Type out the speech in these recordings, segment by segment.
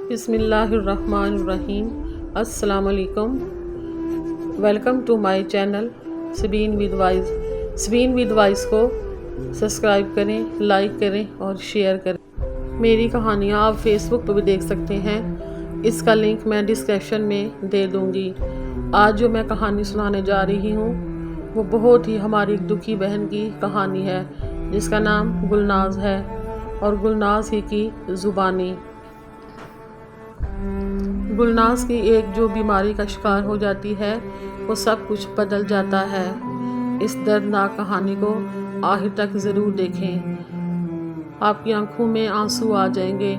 بسم اللہ الرحمن الرحیم۔ السلام علیکم۔ Welcome to my channel Sabeen with voice کو سبسکرائب کریں، لائک کریں اور شیئر کریں۔ میری کہانیاں آپ فیس بک پہ بھی دیکھ سکتے ہیں، اس کا لنک میں ڈسکرپشن میں دے دوں گی۔ آج جو میں کہانی سنانے جا رہی ہوں وہ بہت ہی ہماری ایک دکھی بہن کی کہانی ہے جس کا نام گلناز ہے، اور گلناز ہی کی زبانی۔ گلناز کی ایک جو بیماری کا شکار ہو جاتی ہے وہ سب کچھ بدل جاتا ہے۔ اس دردناک کہانی کو آخر تک ضرور دیکھیں، آپ کی آنکھوں میں آنسو آ جائیں گے۔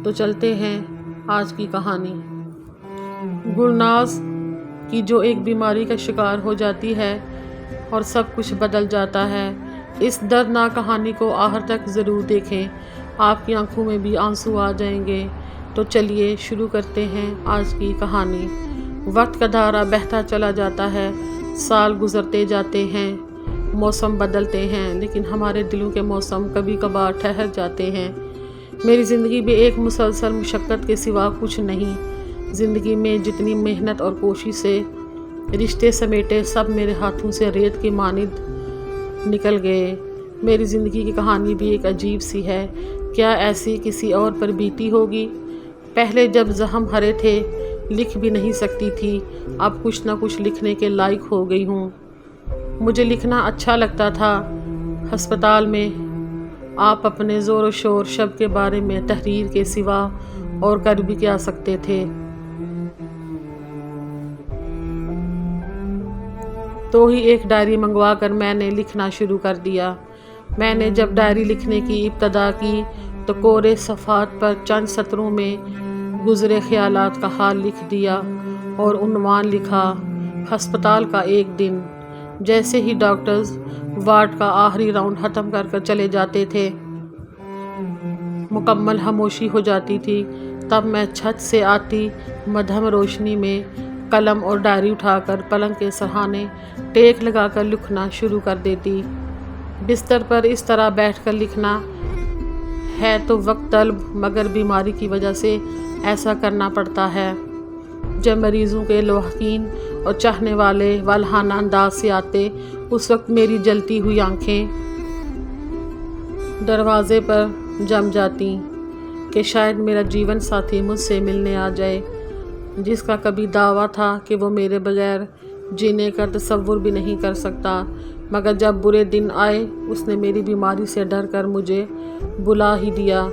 تو چلتے ہیں آج کی کہانی۔ گلناز کی جو ایک بیماری کا شکار ہو جاتی ہے اور سب کچھ بدل جاتا ہے، اس دردناک کہانی کو آخر تک ضرور دیکھیں، آپ کی آنکھوں میں بھی آنسو آ جائیں گے۔ تو چلیے شروع کرتے ہیں آج کی کہانی۔ وقت کا دھارا بہتا چلا جاتا ہے، سال گزرتے جاتے ہیں، موسم بدلتے ہیں، لیکن ہمارے دلوں کے موسم کبھی کبھار ٹھہر جاتے ہیں۔ میری زندگی بھی ایک مسلسل مشقت کے سوا کچھ نہیں۔ زندگی میں جتنی محنت اور کوشش سے رشتے سمیٹے، سب میرے ہاتھوں سے ریت کی مانند نکل گئے۔ میری زندگی کی کہانی بھی ایک عجیب سی ہے، کیا ایسی کسی اور پر بیتی ہوگی؟ پہلے جب زخم ہرے تھے لکھ بھی نہیں سکتی تھی، اب کچھ نہ کچھ لکھنے کے لائق ہو گئی ہوں۔ مجھے لکھنا اچھا لگتا تھا۔ ہسپتال میں آپ اپنے زور و شور شب کے بارے میں تحریر کے سوا اور کر بھی کیا سکتے تھے؟ تو ہی ایک ڈائری منگوا کر میں نے لکھنا شروع کر دیا۔ میں نے جب ڈائری لکھنے کی ابتدا کی تو کورے صفحات پر چند سطروں میں گزرے خیالات کا حال لکھ دیا اور عنوان لکھا، ہسپتال کا ایک دن۔ جیسے ہی ڈاکٹرز وارڈ کا آخری راؤنڈ ختم کر چلے جاتے تھے، مکمل خاموشی ہو جاتی تھی، تب میں چھت سے آتی مدھم روشنی میں قلم اور ڈائری اٹھا کر پلنگ کے سرہانے ٹیک لگا کر لکھنا شروع کر دیتی۔ بستر پر اس طرح بیٹھ کر لکھنا ہے تو وقت طلب، مگر بیماری کی وجہ سے ایسا کرنا پڑتا ہے۔ جب مریضوں کے لواحقین اور چاہنے والے والہانہ انداز سے آتے، اس وقت میری جلتی ہوئی آنکھیں دروازے پر جم جاتی کہ شاید میرا جیون ساتھی مجھ سے ملنے آ جائے، جس کا کبھی دعویٰ تھا کہ وہ میرے بغیر جینے کا تصور بھی نہیں کر سکتا، مگر جب برے دن آئے اس نے میری بیماری سے ڈر کر مجھے بلا ہی دیا۔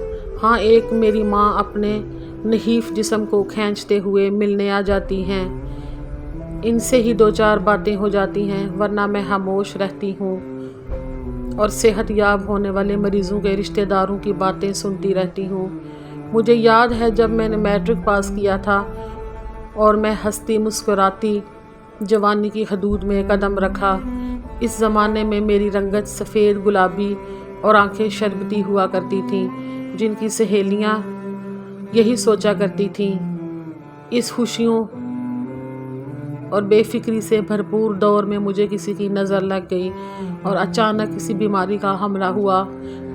ہاں، ایک میری ماں اپنے نحیف جسم کو کھینچتے ہوئے ملنے آ جاتی ہیں، ان سے ہی دو چار باتیں ہو جاتی ہیں، ورنہ میں خاموش رہتی ہوں اور صحت یاب ہونے والے مریضوں کے رشتہ داروں کی باتیں سنتی رہتی ہوں۔ مجھے یاد ہے جب میں نے میٹرک پاس کیا تھا اور میں ہنستی مسکراتی جوانی کی حدود میں قدم رکھا، اس زمانے میں میری رنگت سفید گلابی اور آنکھیں شربتی ہوا کرتی تھیں، جن کی سہیلیاں یہی سوچا کرتی تھیں۔ اس خوشیوں اور بے فکری سے بھرپور دور میں مجھے کسی کی نظر لگ گئی اور اچانک کسی بیماری کا حملہ ہوا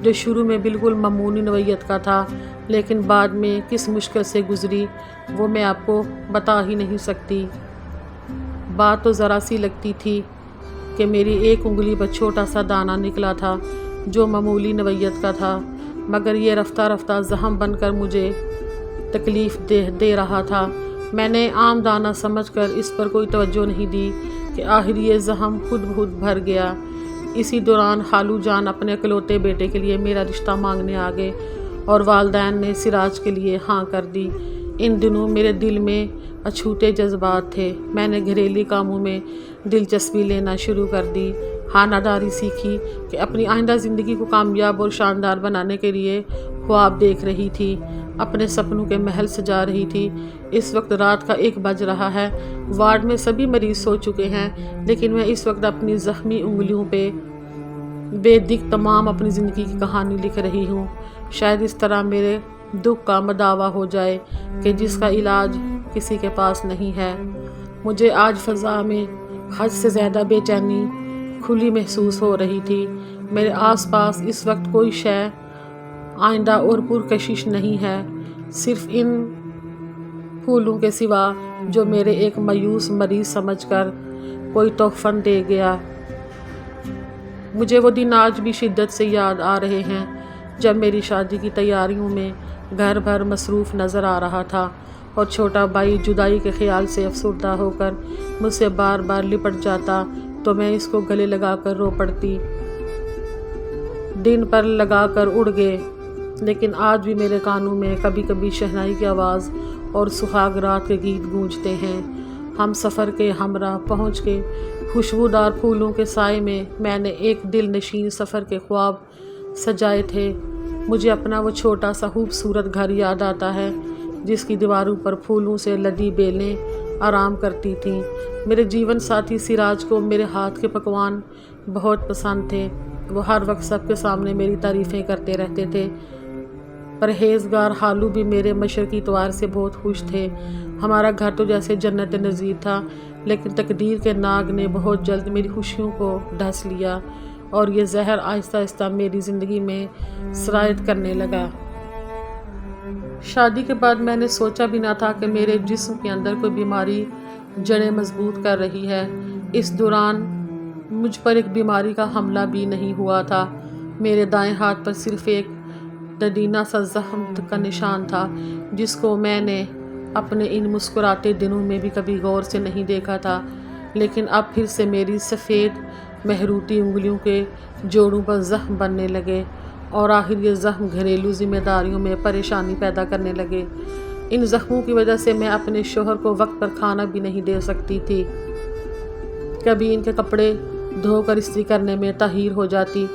جو شروع میں بالکل معمولی نوعیت کا تھا، لیکن بعد میں کس مشکل سے گزری وہ میں آپ کو بتا ہی نہیں سکتی۔ بات تو ذرا سی لگتی تھی کہ میری ایک انگلی پر چھوٹا سا دانہ نکلا تھا جو معمولی نوعیت کا تھا، مگر یہ رفتہ رفتہ زخم بن کر مجھے تکلیف دے رہا تھا۔ میں نے عام دانہ سمجھ کر اس پر کوئی توجہ نہیں دی کہ آخر یہ زخم خود بخود بھر گیا۔ اسی دوران خالو جان اپنے اکلوتے بیٹے کے لیے میرا رشتہ مانگنے آ گئے اور والدین نے سراج کے لیے ہاں کر دی۔ ان دنوں میرے دل میں اچھوتے جذبات تھے۔ میں نے گھریلو کاموں میں دلچسپی لینا شروع کر دی، خانہ داری سیکھی کہ اپنی آئندہ زندگی کو کامیاب اور شاندار بنانے کے لیے خواب دیکھ رہی تھی، اپنے سپنوں کے محل سجا رہی تھی۔ اس وقت رات کا 1 بج رہا ہے، وارڈ میں سبھی مریض سو چکے ہیں، لیکن میں اس وقت اپنی زخمی انگلیوں پہ بے دق تمام اپنی زندگی کی کہانی لکھ رہی ہوں۔ شاید اس طرح میرے دکھ کا مداوع ہو جائے کہ جس کا علاج کسی کے پاس نہیں ہے۔ مجھے آج فضا میں حد سے زیادہ بے چینی کھلی محسوس ہو رہی تھی۔ میرے آس پاس اس وقت کوئی شے آئندہ اور پرکشش نہیں ہے، صرف ان پھولوں کے سوا جو میرے ایک مایوس مریض سمجھ کر کوئی تحفہ دے گیا۔ مجھے وہ دن آج بھی شدت سے یاد آ رہے ہیں جب میری شادی کی تیاریوں میں گھر بھر مصروف نظر آ رہا تھا اور چھوٹا بھائی جدائی کے خیال سے افسردہ ہو کر مجھ سے بار بار لپٹ جاتا تو میں اس کو گلے لگا کر رو پڑتی۔ دن پر لگا کر اڑ گئے، لیکن آج بھی میرے کانوں میں کبھی کبھی شہنائی کی آواز اور سہاگ رات کے گیت گونجتے ہیں۔ ہم سفر کے ہمراہ پہنچ کے خوشبودار پھولوں کے سائے میں نے ایک دل نشین سفر کے خواب سجائے تھے۔ مجھے اپنا وہ چھوٹا سا خوبصورت گھر یاد آتا ہے جس کی دیواروں پر پھولوں سے لدی بیلیں آرام کرتی تھیں۔ میرے جیون ساتھی سراج کو میرے ہاتھ کے پکوان بہت پسند تھے۔ وہ ہر وقت سب کے سامنے میری تعریفیں کرتے رہتے تھے۔ پرہیزگار حالو بھی میرے مشرقی اتوار سے بہت خوش تھے۔ ہمارا گھر تو جیسے جنت نظیر تھا، لیکن تقدیر کے ناگ نے بہت جلد میری خوشیوں کو ڈھس لیا اور یہ زہر آہستہ آہستہ میری زندگی میں سرایت کرنے لگا۔ شادی کے بعد میں نے سوچا بھی نہ تھا کہ میرے جسم کے اندر کوئی بیماری جڑیں مضبوط کر رہی ہے۔ اس دوران مجھ پر ایک بیماری کا حملہ بھی نہیں ہوا تھا۔ میرے دائیں ہاتھ پر صرف ایک ددینہ سا زخم کا نشان تھا جس کو میں نے اپنے ان مسکراتے دنوں میں بھی کبھی غور سے نہیں دیکھا تھا، لیکن اب پھر سے میری سفید مہروتی انگلیوں کے جوڑوں پر زخم بننے لگے اور آخر یہ زخم گھریلو ذمہ داریوں میں پریشانی پیدا کرنے لگے۔ ان زخموں کی وجہ سے میں اپنے شوہر کو وقت پر کھانا بھی نہیں دے سکتی تھی۔ کبھی ان کے کپڑے دھو کر استری کرنے میں تاخیر ہو جاتی۔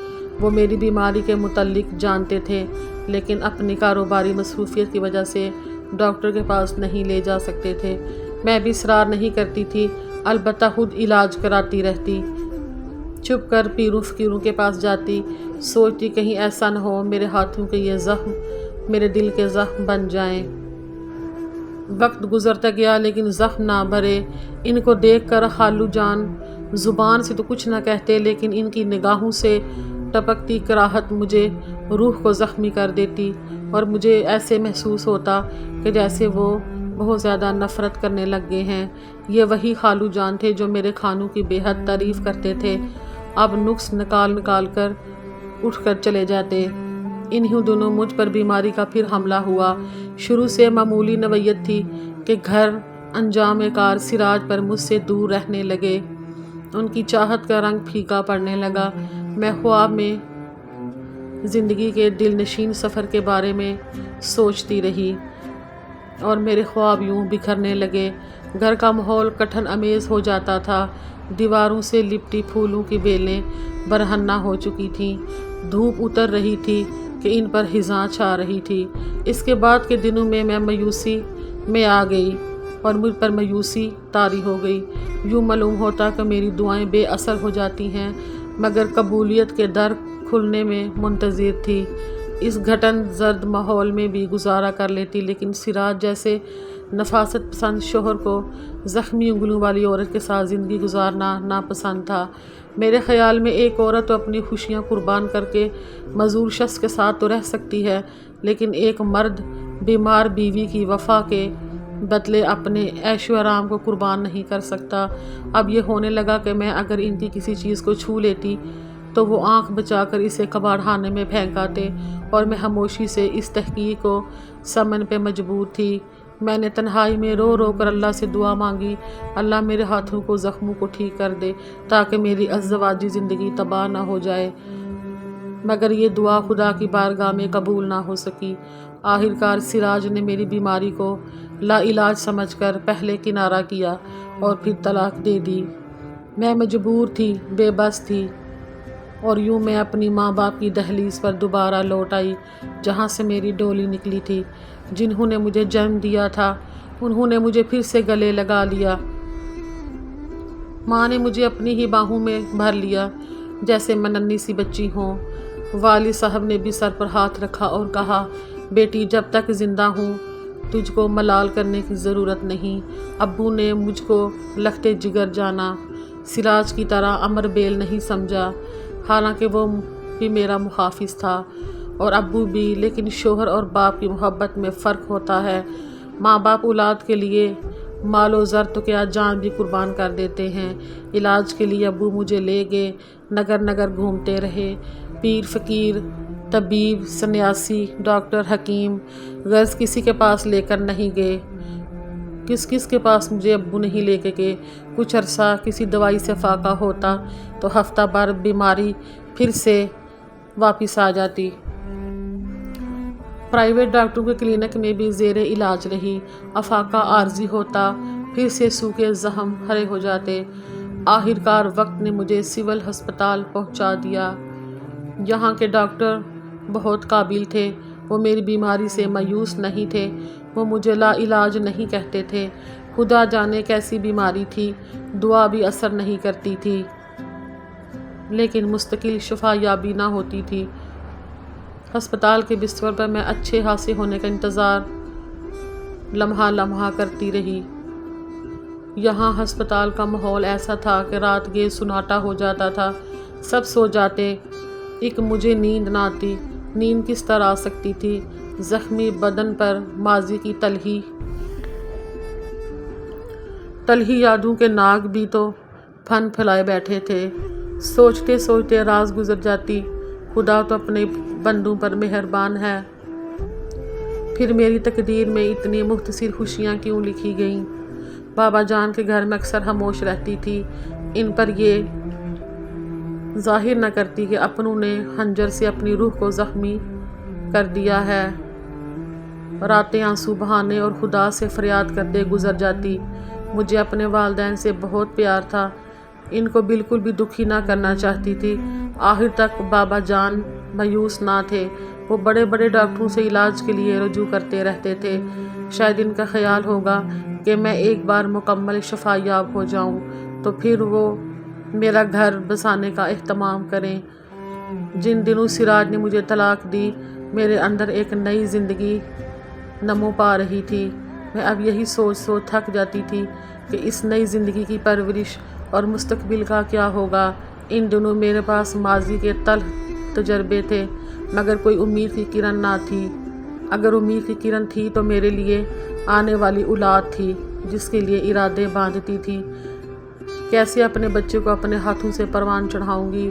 وہ میری بیماری کے متعلق جانتے تھے، لیکن اپنی کاروباری مصروفیت کی وجہ سے ڈاکٹر کے پاس نہیں لے جا سکتے تھے۔ میں بھی اصرار نہیں کرتی تھی، البتہ خود علاج کراتی رہتی۔ چھپ کر پیروں فقیروں کے پاس جاتی، سوچتی کہیں ایسا نہ ہو میرے ہاتھوں کے یہ زخم میرے دل کے زخم بن جائیں۔ وقت گزرتا گیا لیکن زخم نہ بھرے۔ ان کو دیکھ کر خالو جان زبان سے تو کچھ نہ کہتے، لیکن ان کی نگاہوں سے ٹپکتی کراہت مجھے روح کو زخمی کر دیتی اور مجھے ایسے محسوس ہوتا کہ جیسے وہ بہت زیادہ نفرت کرنے لگ گئے ہیں۔ یہ وہی خالو جان تھے جو میرے کھانوں کی بے حد تعریف کرتے تھے، اب نقص نکال کر اٹھ کر چلے جاتے۔ انہی دنوں مجھ پر بیماری کا پھر حملہ ہوا۔ شروع سے معمولی نوعیت تھی کہ گھر انجام کار سراج پر مجھ سے دور رہنے لگے۔ ان کی چاہت کا رنگ پھیکا پڑنے لگا۔ میں خواب میں زندگی کے دل نشین سفر کے بارے میں سوچتی رہی اور میرے خواب یوں بکھرنے لگے۔ گھر کا ماحول کٹھن امیز ہو جاتا تھا۔ دیواروں سے لپٹی پھولوں کی بیلیں برہنہ ہو چکی تھیں۔ دھوپ اتر رہی تھی کہ ان پر خزاں چھا رہی تھی۔ اس کے بعد کے دنوں میں مایوسی میں آ گئی اور مجھ پر مایوسی طاری ہو گئی۔ یوں معلوم ہوتا کہ میری دعائیں بے اثر ہو جاتی ہیں، مگر قبولیت کے در کھلنے میں منتظر تھی۔ اس گھٹن زرد ماحول میں بھی گزارا کر لیتی، لیکن سراج جیسے نفاست پسند شوہر کو زخمی انگلیوں والی عورت کے ساتھ زندگی گزارنا ناپسند تھا۔ میرے خیال میں ایک عورت تو اپنی خوشیاں قربان کر کے معذور شخص کے ساتھ تو رہ سکتی ہے، لیکن ایک مرد بیمار بیوی کی وفا کے بدلے اپنے عیش و آرام کو قربان نہیں کر سکتا۔ اب یہ ہونے لگا کہ میں اگر ان کی کسی چیز کو چھو لیتی تو وہ آنکھ بچا کر اسے کباڑ خانے میں پھینک آتے اور میں خاموشی سے اس تحقیق کو سمجھنے پہ مجبور تھی۔ میں نے تنہائی میں رو رو کر اللہ سے دعا مانگی، اللہ میرے ہاتھوں کو زخموں کو ٹھیک کر دے تاکہ میری ازدواجی زندگی تباہ نہ ہو جائے، مگر یہ دعا خدا کی بارگاہ میں قبول نہ ہو سکی۔ آخرکار سراج نے میری بیماری کو لا علاج سمجھ کر پہلے کنارہ کیا اور پھر طلاق دے دی۔ میں مجبور تھی، بے بس تھی، اور یوں میں اپنی ماں باپ کی دہلیز پر دوبارہ لوٹ آئی جہاں سے میری ڈولی نکلی تھی۔ جنہوں نے مجھے جنم دیا تھا انہوں نے مجھے پھر سے گلے لگا لیا۔ ماں نے مجھے اپنی ہی باہوں میں بھر لیا جیسے میں ننھی سی بچی ہوں۔ والد صاحب نے بھی سر پر ہاتھ رکھا اور کہا، بیٹی جب تک زندہ ہوں تجھ کو ملال کرنے کی ضرورت نہیں۔ ابو نے مجھ کو لختے جگر جانا سراج کی طرح امر بیل نہیں سمجھا، حالانکہ وہ بھی میرا محافظ تھا اور ابو بھی، لیکن شوہر اور باپ کی محبت میں فرق ہوتا ہے۔ ماں باپ اولاد کے لیے مال و زر تو کیا جان بھی قربان کر دیتے ہیں۔ علاج کے لیے ابو مجھے لے گئے، نگر نگر گھومتے رہے، پیر فقیر، طبیب، سنیاسی، ڈاکٹر، حکیم، غرض کسی کے پاس لے کر نہیں گئے۔ کس کے پاس مجھے ابو نہیں لے کے گئے۔ کچھ عرصہ کسی دوائی سے فاقہ ہوتا تو ہفتہ بھر بیماری پھر سے واپس آ جاتی۔ پرائیویٹ ڈاکٹروں کے کلینک میں بھی زیر علاج رہی۔ افاقہ عارضی ہوتا، پھر سے سوکھے زخم ہرے ہو جاتے۔ آخرکار وقت نے مجھے سول ہسپتال پہنچا دیا۔ یہاں کے ڈاکٹر بہت قابل تھے۔ وہ میری بیماری سے مایوس نہیں تھے۔ وہ مجھے لا علاج نہیں کہتے تھے۔ خدا جانے کیسی بیماری تھی، دعا بھی اثر نہیں کرتی تھی، لیکن مستقل شفا یابی نہ ہوتی تھی۔ ہسپتال کے بستر پر میں اچھے حاصل ہونے کا انتظار لمحہ لمحہ کرتی رہی۔ یہاں ہسپتال کا ماحول ایسا تھا کہ رات گئے سناٹا ہو جاتا تھا، سب سو جاتے، ایک مجھے نیند نہ آتی۔ نیند کس طرح آ سکتی تھی؟ زخمی بدن پر ماضی کی تلہی یادوں کے ناگ بھی تو پھن پھیلائے بیٹھے تھے۔ سوچتے سوچتے رات گزر جاتی۔ خدا تو اپنے بندوں پر مہربان ہے۔ پھر میری تقدیر میں اتنی مختصر خوشیاں کیوں لکھی گئیں؟ بابا جان کے گھر میں اکثر خاموش رہتی تھی، ان پر یہ ظاہر نہ کرتی کہ اپنوں نے خنجر سے اپنی روح کو زخمی کر دیا ہے۔ راتیں آنسو بہانے اور خدا سے فریاد کرتے گزر جاتی۔ مجھے اپنے والدین سے بہت پیار تھا، ان کو بالکل بھی دکھی نہ کرنا چاہتی تھی۔ آخر تک بابا جان مایوس نہ تھے۔ وہ بڑے بڑے ڈاکٹروں سے علاج کے لیے رجوع کرتے رہتے تھے۔ شاید ان کا خیال ہوگا کہ میں ایک بار مکمل شفا یاب ہو جاؤں تو پھر وہ میرا گھر بسانے کا اہتمام کریں۔ جن دنوں سراج نے مجھے طلاق دی، میرے اندر ایک نئی زندگی نمو پا رہی تھی۔ میں اب یہی سوچ تھک جاتی تھی کہ اس نئی زندگی کی پرورش اور مستقبل کا کیا ہوگا۔ ان دنوں میرے پاس ماضی کے تلخ تجربے تھے، مگر کوئی امید کی کرن نہ تھی۔ اگر امید کی کرن تھی تو میرے لیے آنے والی اولاد تھی، جس کے لیے ارادے باندھتی تھی۔ کیسے اپنے بچے کو اپنے ہاتھوں سے پروان چڑھاؤں گی؟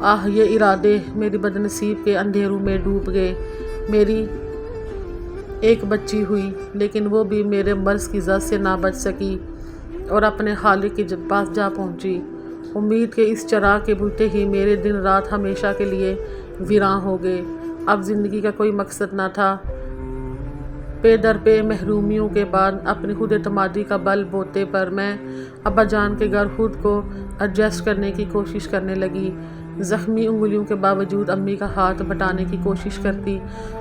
آہ، یہ ارادے میری بدنصیب کے اندھیروں میں ڈوب گئے۔ میری ایک بچی ہوئی، لیکن وہ بھی میرے مرض کی زد سے نہ بچ سکی اور اپنے خالق کے پاس جا پہنچی۔ امید کے اس چراغ کے بجھتے ہی میرے دن رات ہمیشہ کے لیے ویراں ہو گئے۔ اب زندگی کا کوئی مقصد نہ تھا۔ پے در پے محرومیوں کے بعد اپنی خود اعتمادی کا بل بوتے پر میں ابا جان کے گھر خود کو ایڈجسٹ کرنے کی کوشش کرنے لگی۔ زخمی انگلیوں کے باوجود امی کا ہاتھ بٹانے کی کوشش کرتی۔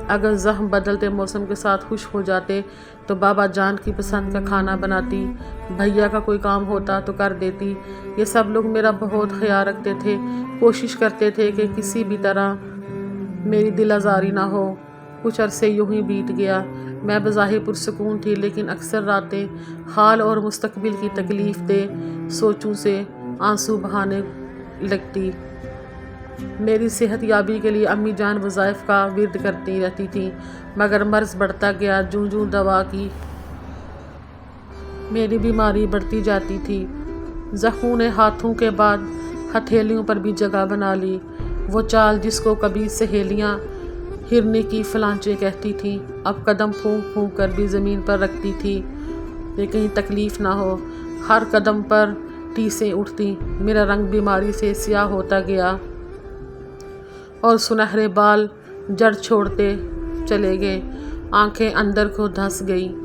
اگر زخم بدلتے موسم کے ساتھ خشک ہو جاتے تو بابا جان کی پسند کا کھانا بناتی۔ بھیا کا کوئی کام ہوتا تو کر دیتی۔ یہ سب لوگ میرا بہت خیال رکھتے تھے، کوشش کرتے تھے کہ کسی بھی طرح میری دل آزاری نہ ہو۔ کچھ عرصے یوں ہی بیت گیا۔ میں بظاہر پرسکون تھی، لیکن اکثر راتیں حال اور مستقبل کی تکلیف دہ سوچوں سے آنسو بہانے لگتی۔ میری صحت یابی کے لیے امی جان وظائف کا ورد کرتی رہتی تھیں، مگر مرض بڑھتا گیا۔ جوں جوں دوا کی میری بیماری بڑھتی جاتی تھی۔ زخموں نے ہاتھوں کے بعد ہتھیلیوں پر بھی جگہ بنا لی۔ وہ چال جس کو کبھی سہیلیاں ہرنی کی فلانچیں کہتی تھیں، اب قدم پھونک پھونک کر بھی زمین پر رکھتی تھی کہ کہیں تکلیف نہ ہو۔ ہر قدم پر ٹیسیں اٹھتی۔ میرا رنگ بیماری سے سیاہ ہوتا گیا اور سنہرے بال جڑ چھوڑتے چلے گئے۔ آنکھیں اندر کو دھنس گئیں۔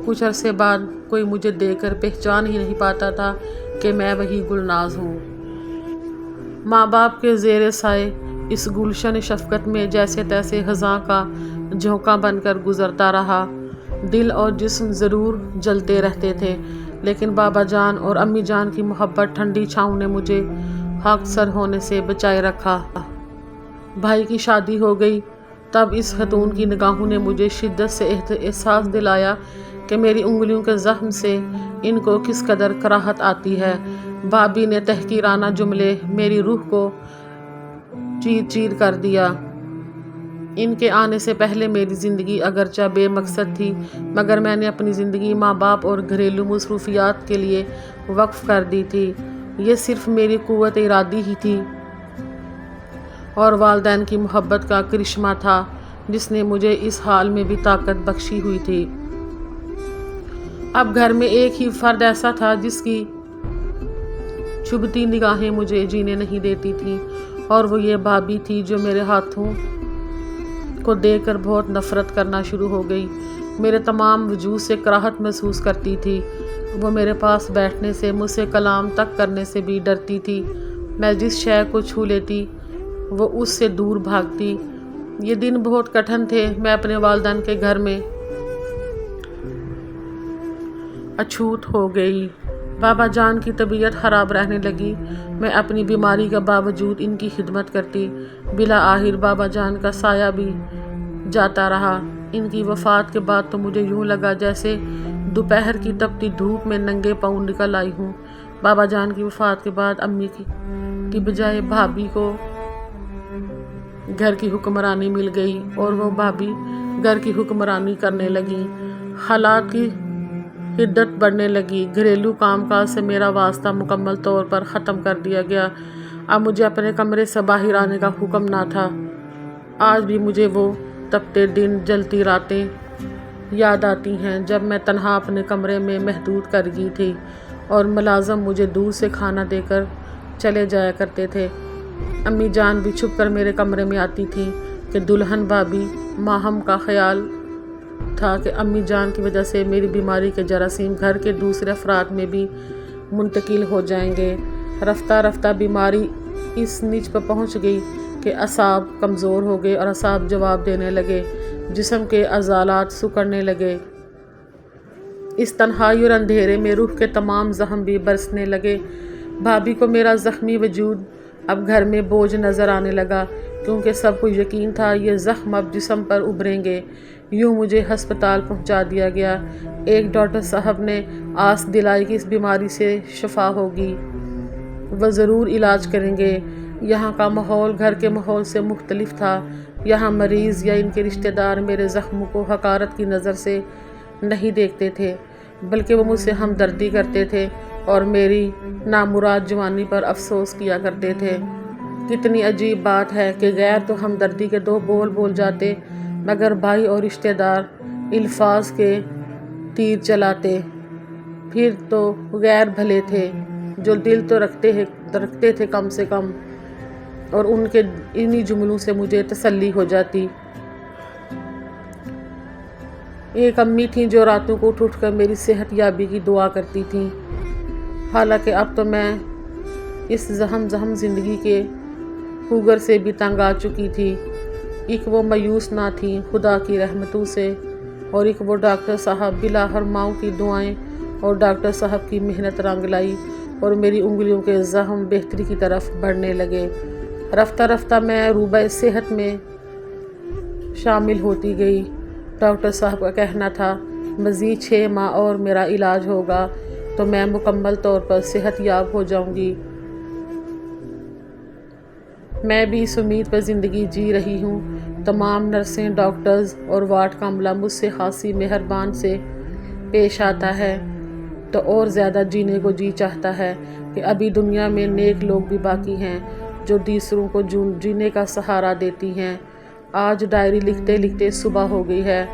کچھ عرصے بعد کوئی مجھے دیکھ کر پہچان ہی نہیں پاتا تھا کہ میں وہی گلناز ہوں۔ ماں باپ کے زیر سائے اس گلشن شفقت میں جیسے تیسے خزاں کا جھونکا بن کر گزرتا رہا۔ دل اور جسم ضرور جلتے رہتے تھے، لیکن بابا جان اور امی جان کی محبت ٹھنڈی چھاؤں نے مجھے خاک سر ہونے سے بچائے رکھا۔ بھائی کی شادی ہو گئی، تب اس خاتون کی نگاہوں نے مجھے شدت سے احساس دلایا کہ میری انگلیوں کے زخم سے ان کو کس قدر کراہت آتی ہے۔ بھابھی نے تحقیرانہ جملے میری روح کو چیر چیر کر دیا۔ ان کے آنے سے پہلے میری زندگی اگرچہ بے مقصد تھی، مگر میں نے اپنی زندگی ماں باپ اور گھریلو مصروفیات کے لیے وقف کر دی تھی۔ یہ صرف میری قوت ارادی ہی تھی اور والدین کی محبت کا کرشمہ تھا جس نے مجھے اس حال میں بھی طاقت بخشی ہوئی تھی۔ اب گھر میں ایک ہی فرد ایسا تھا جس کی چبھتی نگاہیں مجھے جینے نہیں دیتی تھیں، اور وہ یہ بھابھی تھی جو میرے ہاتھوں کو دیکھ کر بہت نفرت کرنا شروع ہو گئی، میرے تمام وجود سے کراہت محسوس کرتی تھی۔ وہ میرے پاس بیٹھنے سے، مجھ سے کلام تک کرنے سے بھی ڈرتی تھی۔ میں جس شے کو چھو لیتی وہ اس سے دور بھاگتی۔ یہ دن بہت کٹھن تھے۔ میں اپنے والدین کے گھر میں اچھوت ہو گئی۔ بابا جان کی طبیعت خراب رہنے لگی۔ میں اپنی بیماری کے باوجود ان کی خدمت کرتی۔ بالآخر بابا جان کا سایہ بھی جاتا رہا۔ ان کی وفات کے بعد تو مجھے یوں لگا جیسے دوپہر کی تپتی دھوپ میں ننگے پاؤں نکل آئی ہوں۔ بابا جان کی وفات کے بعد امی کی بجائے بھابھی کو گھر کی حکمرانی مل گئی اور وہ بھابھی گھر کی حکمرانی کرنے لگی۔ حالات کی حدت بڑھنے لگی۔ گھریلو کام کاج سے میرا واسطہ مکمل طور پر ختم کر دیا گیا۔ اب مجھے اپنے کمرے سے باہر آنے کا حکم نہ تھا۔ آج بھی مجھے وہ تپتے دن، جلتی راتیں یاد آتی ہیں جب میں تنہا اپنے کمرے میں محدود کر گئی تھی اور ملازم مجھے دور سے کھانا دے کر چلے جایا کرتے تھے۔ امی جان بھی چھپ کر میرے کمرے میں آتی تھیں کہ دلہن بھابھی ماہم کا خیال تھا کہ امی جان کی وجہ سے میری بیماری کے جراثیم گھر کے دوسرے افراد میں بھی منتقل ہو جائیں گے۔ رفتہ رفتہ بیماری اس نچ پر پہنچ گئی کہ اعصاب کمزور ہو گئے اور اعصاب جواب دینے لگے، جسم کے عضلات سکڑنے لگے۔ اس تنہائی اور اندھیرے میں روح کے تمام زخم بھی برسنے لگے۔ بھابھی کو میرا زخمی وجود اب گھر میں بوجھ نظر آنے لگا، کیونکہ سب کو یقین تھا یہ زخم اب جسم پر ابھریں گے۔ یوں مجھے ہسپتال پہنچا دیا گیا۔ ایک ڈاکٹر صاحب نے آس دلائی کہ اس بیماری سے شفا ہوگی، وہ ضرور علاج کریں گے۔ یہاں کا ماحول گھر کے ماحول سے مختلف تھا۔ یہاں مریض یا ان کے رشتہ دار میرے زخموں کو حقارت کی نظر سے نہیں دیکھتے تھے، بلکہ وہ مجھ سے ہمدردی کرتے تھے اور میری نامراد جوانی پر افسوس کیا کرتے تھے۔ کتنی عجیب بات ہے کہ غیر تو ہمدردی کے دو بول جاتے، مگر بھائی اور رشتہ دار الفاظ کے تیر چلاتے۔ پھر تو غیر بھلے تھے جو دل تو رکھتے تھے کم سے کم، اور ان کے انہی جملوں سے مجھے تسلی ہو جاتی۔ ایک امی تھیں جو راتوں کو اٹھ کر میری صحت یابی کی دعا کرتی تھیں۔ حالانکہ اب تو میں اس زہم زندگی کے ہوگر سے بھی تنگ آ چکی تھی۔ ایک وہ مایوس نہ تھیں خدا کی رحمتوں سے، اور ایک وہ ڈاکٹر صاحب۔ بالآخر ماؤں کی دعائیں اور ڈاکٹر صاحب کی محنت رنگ لائی اور میری انگلیوں کے زخم بہتری کی طرف بڑھنے لگے۔ رفتہ رفتہ میں عروبہ صحت میں شامل ہوتی گئی۔ ڈاکٹر صاحب کا کہنا تھا مزید 6 ماہ اور میرا علاج ہوگا تو میں مکمل طور پر صحت یاب ہو جاؤں گی۔ میں بھی اس امید پر زندگی جی رہی ہوں۔ تمام نرسیں، ڈاکٹرز اور وارڈ کا عملہ مجھ سے خاصی مہربان سے پیش آتا ہے تو اور زیادہ جینے کو جی چاہتا ہے کہ ابھی دنیا میں نیک لوگ بھی باقی ہیں جو دوسروں کو جینے کا سہارا دیتی ہیں۔ آج ڈائری لکھتے لکھتے صبح ہو گئی ہے۔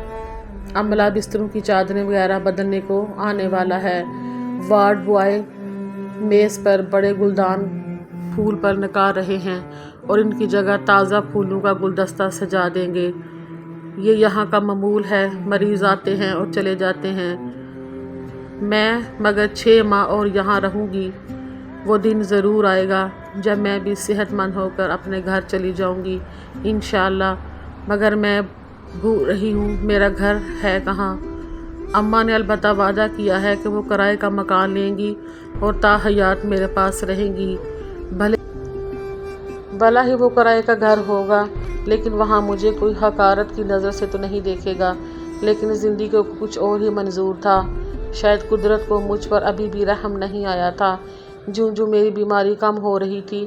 عملہ بستروں کی چادریں وغیرہ بدلنے کو آنے والا ہے۔ وارڈ بوائے میز پر بڑے گلدان پھول پر نکار رہے ہیں اور ان کی جگہ تازہ پھولوں کا گلدستہ سجا دیں گے۔ یہ یہاں کا معمول ہے۔ مریض آتے ہیں اور چلے جاتے ہیں۔ میں مگر 6 ماہ اور یہاں رہوں گی۔ وہ دن ضرور آئے گا جب میں بھی صحت مند ہو کر اپنے گھر چلی جاؤں گی انشاءاللہ، مگر میں بھول رہی ہوں میرا گھر ہے کہاں۔ اماں نے البتہ وعدہ کیا ہے کہ وہ کرائے کا مکان لیں گی اور تا حیات میرے پاس رہیں گی۔ بھلا ہی وہ کرائے کا گھر ہوگا، لیکن وہاں مجھے کوئی حقارت کی نظر سے تو نہیں دیکھے گا، لیکن زندگی کو کچھ اور ہی منظور تھا۔ شاید قدرت کو مجھ پر ابھی بھی رحم نہیں آیا تھا۔ جو میری بیماری کم ہو رہی تھی،